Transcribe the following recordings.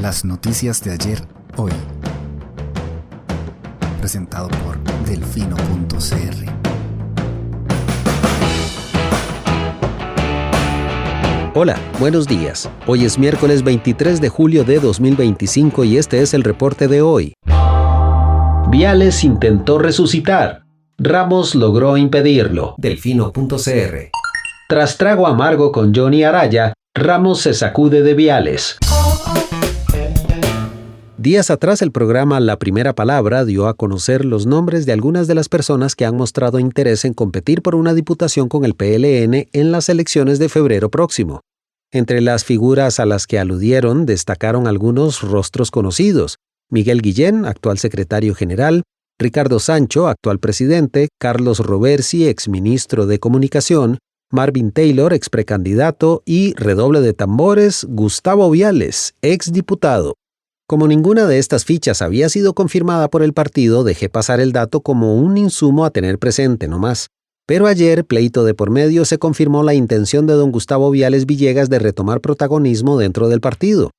Las noticias de ayer, hoy. Presentado por delfino.cr. Hola, buenos días. Hoy es miércoles 23 de julio de 2025 y este es el reporte de hoy. Viales intentó resucitar. Ramos logró impedirlo. Delfino.cr. Tras trago amargo con Johnny Araya, Ramos se sacude de Viales. Días atrás el programa La Primera Palabra dio a conocer los nombres de algunas de las personas que han mostrado interés en competir por una diputación con el PLN en las elecciones de febrero próximo. Entre las figuras a las que aludieron destacaron algunos rostros conocidos: Miguel Guillén, actual secretario general; Ricardo Sancho, actual presidente; Carlos Roversi, exministro de Comunicación; Marvin Taylor, exprecandidato; y, redoble de tambores, Gustavo Viales, exdiputado. Como ninguna de estas fichas había sido confirmada por el partido, dejé pasar el dato como un insumo a tener presente nomás. Pero ayer, pleito de por medio, se confirmó la intención de don Gustavo Viales Villegas de retomar protagonismo dentro del partido.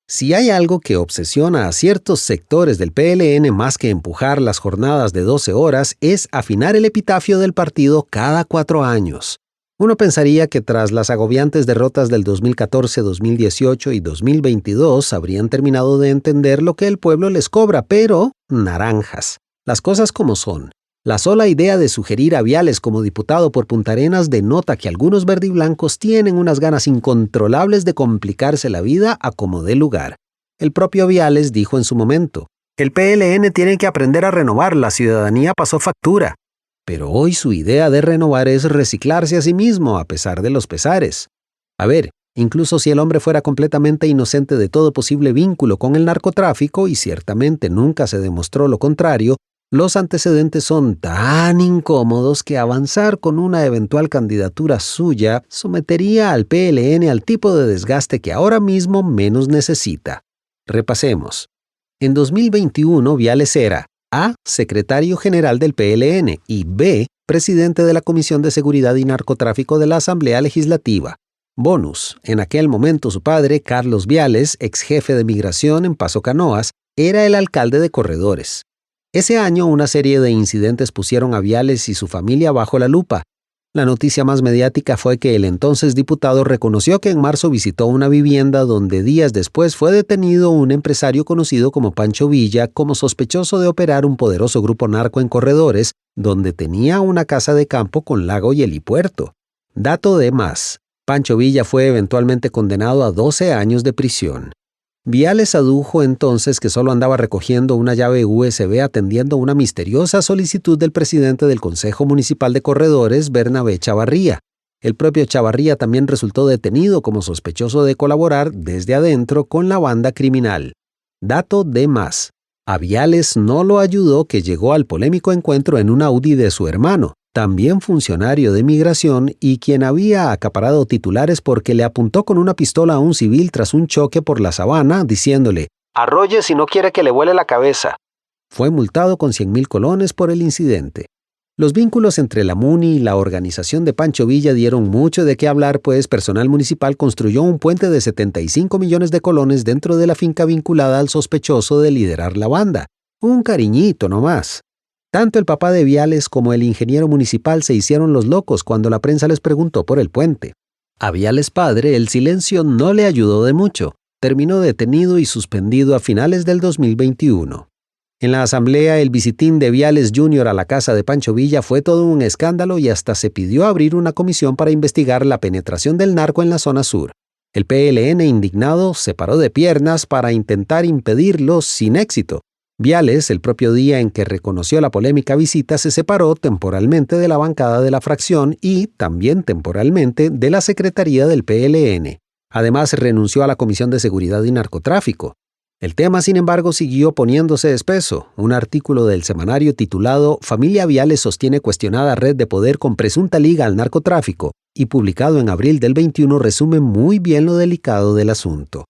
Si hay algo que obsesiona a ciertos sectores del PLN más que empujar las jornadas de 12 horas, es afinar el epitafio del partido cada 4 años. Uno pensaría que tras las agobiantes derrotas del 2014, 2018 y 2022 habrían terminado de entender lo que el pueblo les cobra, pero naranjas. Las cosas como son. La sola idea de sugerir a Viales como diputado por Punta Arenas denota que algunos verdiblancos tienen unas ganas incontrolables de complicarse la vida a como dé lugar. El propio Viales dijo en su momento: el PLN tiene que aprender a renovar, la ciudadanía pasó factura. Pero hoy su idea de renovar es reciclarse a sí mismo, a pesar de los pesares. A ver, incluso si el hombre fuera completamente inocente de todo posible vínculo con el narcotráfico, y ciertamente nunca se demostró lo contrario, los antecedentes son tan incómodos que avanzar con una eventual candidatura suya sometería al PLN al tipo de desgaste que ahora mismo menos necesita. Repasemos. En 2021, Viales era A. Secretario general del PLN y B. Presidente de la Comisión de Seguridad y Narcotráfico de la Asamblea Legislativa. Bonus. En aquel momento su padre, Carlos Viales, ex jefe de migración en Paso Canoas, era el alcalde de Corredores. Ese año una serie de incidentes pusieron a Viales y su familia bajo la lupa. La noticia más mediática fue que el entonces diputado reconoció que en marzo visitó una vivienda donde días después fue detenido un empresario conocido como Pancho Villa como sospechoso de operar un poderoso grupo narco en Corredores, donde tenía una casa de campo con lago y helipuerto. Dato de más: Pancho Villa fue eventualmente condenado a 12 años de prisión. Viales adujo entonces que solo andaba recogiendo una llave USB atendiendo una misteriosa solicitud del presidente del Consejo Municipal de Corredores, Bernabé Chavarría. El propio Chavarría también resultó detenido como sospechoso de colaborar desde adentro con la banda criminal. Dato de más: a Viales no lo ayudó que llegó al polémico encuentro en un Audi de su hermano, también funcionario de migración y quien había acaparado titulares porque le apuntó con una pistola a un civil tras un choque por la sabana, diciéndole: arrolle si no quiere que le vuele la cabeza. Fue multado con 100,000 colones por el incidente. Los vínculos entre la MUNI y la organización de Pancho Villa dieron mucho de qué hablar, pues personal municipal construyó un puente de 75 millones de colones dentro de la finca vinculada al sospechoso de liderar la banda. Un cariñito nomás. Tanto el papá de Viales como el ingeniero municipal se hicieron los locos cuando la prensa les preguntó por el puente. A Viales padre el silencio no le ayudó de mucho. Terminó detenido y suspendido a finales del 2021. En la asamblea, el visitín de Viales Jr. a la casa de Pancho Villa fue todo un escándalo y hasta se pidió abrir una comisión para investigar la penetración del narco en la zona sur. El PLN, indignado, se paró de piernas para intentar impedirlo sin éxito. Viales, el propio día en que reconoció la polémica visita, se separó temporalmente de la bancada de la fracción y, también temporalmente, de la secretaría del PLN. Además, renunció a la Comisión de Seguridad y Narcotráfico. El tema, sin embargo, siguió poniéndose espeso. Un artículo del semanario titulado «Familia Viales sostiene cuestionada red de poder con presunta liga al narcotráfico» y publicado en abril del 21 resume muy bien lo delicado del asunto.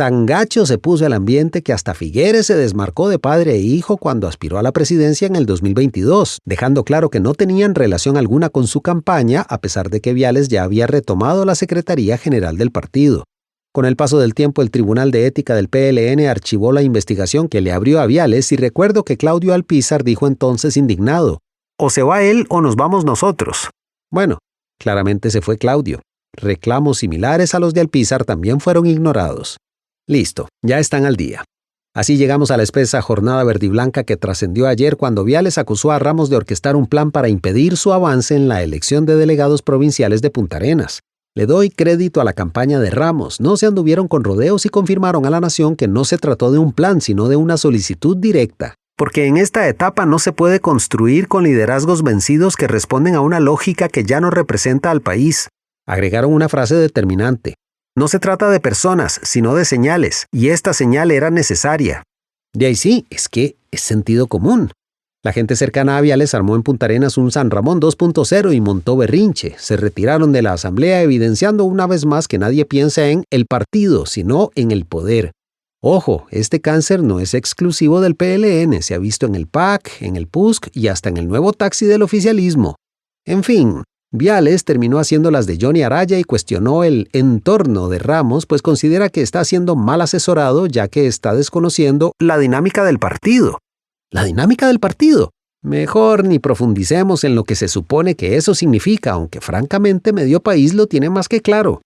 Tan gacho se puso el ambiente que hasta Figueres se desmarcó de padre e hijo cuando aspiró a la presidencia en el 2022, dejando claro que no tenían relación alguna con su campaña, a pesar de que Viales ya había retomado la Secretaría General del partido. Con el paso del tiempo, el Tribunal de Ética del PLN archivó la investigación que le abrió a Viales y recuerdo que Claudio Alpizar dijo entonces indignado: «O se va él o nos vamos nosotros». Bueno, claramente se fue Claudio. Reclamos similares a los de Alpizar también fueron ignorados. Listo, ya están al día. Así llegamos a la espesa jornada verdiblanca que trascendió ayer cuando Viales acusó a Ramos de orquestar un plan para impedir su avance en la elección de delegados provinciales de Punta Arenas. Le doy crédito a la campaña de Ramos. No se anduvieron con rodeos y confirmaron a la nación que no se trató de un plan, sino de una solicitud directa. Porque en esta etapa no se puede construir con liderazgos vencidos que responden a una lógica que ya no representa al país. Agregaron una frase determinante. No se trata de personas, sino de señales, y esta señal era necesaria. De ahí sí, es que es sentido común. La gente cercana a Viales armó en Punta Arenas un San Ramón 2.0 y montó berrinche. Se retiraron de la asamblea evidenciando una vez más que nadie piensa en el partido, sino en el poder. Ojo, este cáncer no es exclusivo del PLN, se ha visto en el PAC, en el PUSC y hasta en el nuevo taxi del oficialismo. En fin, Viales terminó haciendo las de Johnny Araya y cuestionó el entorno de Ramos, pues considera que está siendo mal asesorado ya que está desconociendo la dinámica del partido. ¿La dinámica del partido? Mejor ni profundicemos en lo que se supone que eso significa, aunque francamente medio país lo tiene más que claro.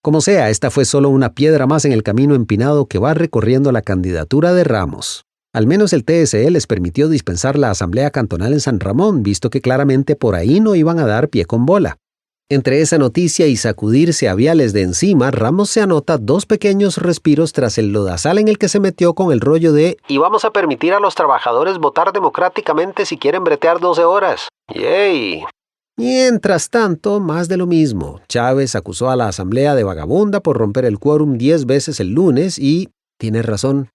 Como sea, esta fue solo una piedra más en el camino empinado que va recorriendo la candidatura de Ramos. Al menos el TSE les permitió dispensar la asamblea cantonal en San Ramón, visto que claramente por ahí no iban a dar pie con bola. Entre esa noticia y sacudirse a Viales de encima, Ramos se anota 2 pequeños respiros tras el lodazal en el que se metió con el rollo de «y vamos a permitir a los trabajadores votar democráticamente si quieren bretear 12 horas». ¡Yay! Mientras tanto, más de lo mismo. Chávez acusó a la asamblea de vagabunda por romper el quórum 10 veces el lunes y tiene razón.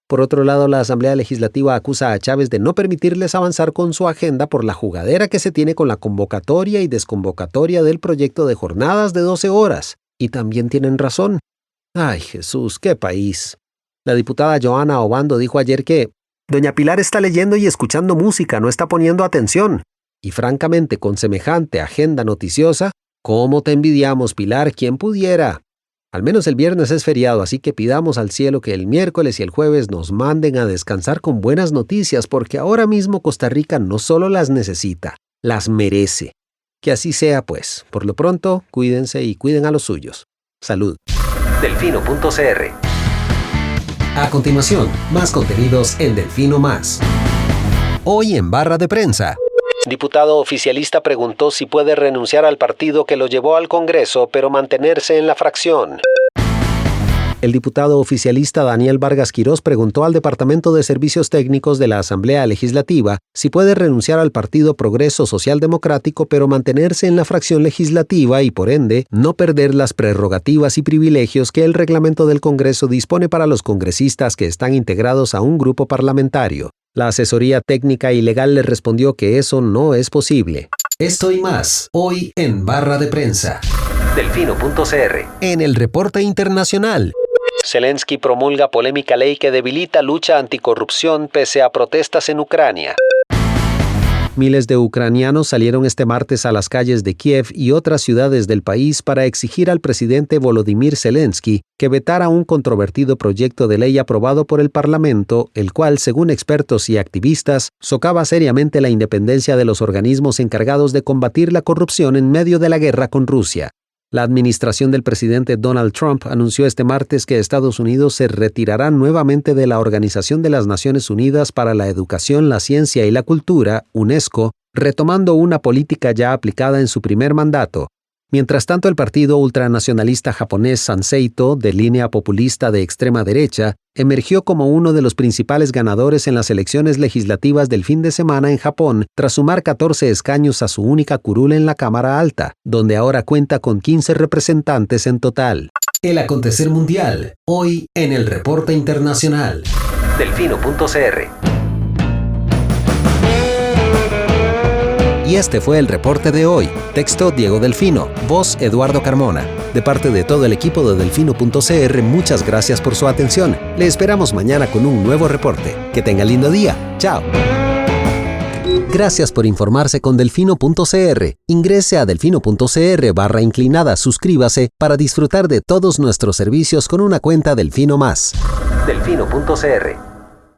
Por otro lado, la Asamblea Legislativa acusa a Chávez de no permitirles avanzar con su agenda por la jugadera que se tiene con la convocatoria y desconvocatoria del proyecto de jornadas de 12 horas. Y también tienen razón. ¡Ay, Jesús, qué país! La diputada Joana Obando dijo ayer que «Doña Pilar está leyendo y escuchando música, no está poniendo atención». Y francamente, con semejante agenda noticiosa, ¿cómo te envidiamos, Pilar? ¿Quién pudiera? Al menos el viernes es feriado, así que pidamos al cielo que el miércoles y el jueves nos manden a descansar con buenas noticias, porque ahora mismo Costa Rica no solo las necesita, las merece. Que así sea, pues. Por lo pronto, cuídense y cuiden a los suyos. Salud. Delfino.cr. A continuación, más contenidos en Delfino Más. Hoy en Barra de Prensa. Diputado oficialista preguntó si puede renunciar al partido que lo llevó al Congreso, pero mantenerse en la fracción. El diputado oficialista Daniel Vargas Quirós preguntó al Departamento de Servicios Técnicos de la Asamblea Legislativa si puede renunciar al Partido Progreso Social Democrático, pero mantenerse en la fracción legislativa y, por ende, no perder las prerrogativas y privilegios que el reglamento del Congreso dispone para los congresistas que están integrados a un grupo parlamentario. La asesoría técnica y legal le respondió que eso no es posible. Esto y más, hoy en Barra de Prensa. Delfino.cr. En el reporte internacional. Zelensky promulga polémica ley que debilita lucha anticorrupción pese a protestas en Ucrania. Miles de ucranianos salieron este martes a las calles de Kiev y otras ciudades del país para exigir al presidente Volodymyr Zelensky que vetara un controvertido proyecto de ley aprobado por el Parlamento, el cual, según expertos y activistas, socava seriamente la independencia de los organismos encargados de combatir la corrupción en medio de la guerra con Rusia. La administración del presidente Donald Trump anunció este martes que Estados Unidos se retirará nuevamente de la Organización de las Naciones Unidas para la Educación, la Ciencia y la Cultura, UNESCO, retomando una política ya aplicada en su primer mandato. Mientras tanto, el partido ultranacionalista japonés Sanseito, de línea populista de extrema derecha, emergió como uno de los principales ganadores en las elecciones legislativas del fin de semana en Japón, tras sumar 14 escaños a su única curul en la Cámara Alta, donde ahora cuenta con 15 representantes en total. El acontecer mundial, hoy en el reporte internacional. Delfino.cr. Y este fue el reporte de hoy. Texto Diego Delfino, voz Eduardo Carmona. De parte de todo el equipo de Delfino.cr, muchas gracias por su atención. Le esperamos mañana con un nuevo reporte. Que tenga lindo día. Chao. Gracias por informarse con delfino.cr. Ingrese a delfino.cr/inclinada, suscríbase para disfrutar de todos nuestros servicios con una cuenta Delfino Más. Delfino.cr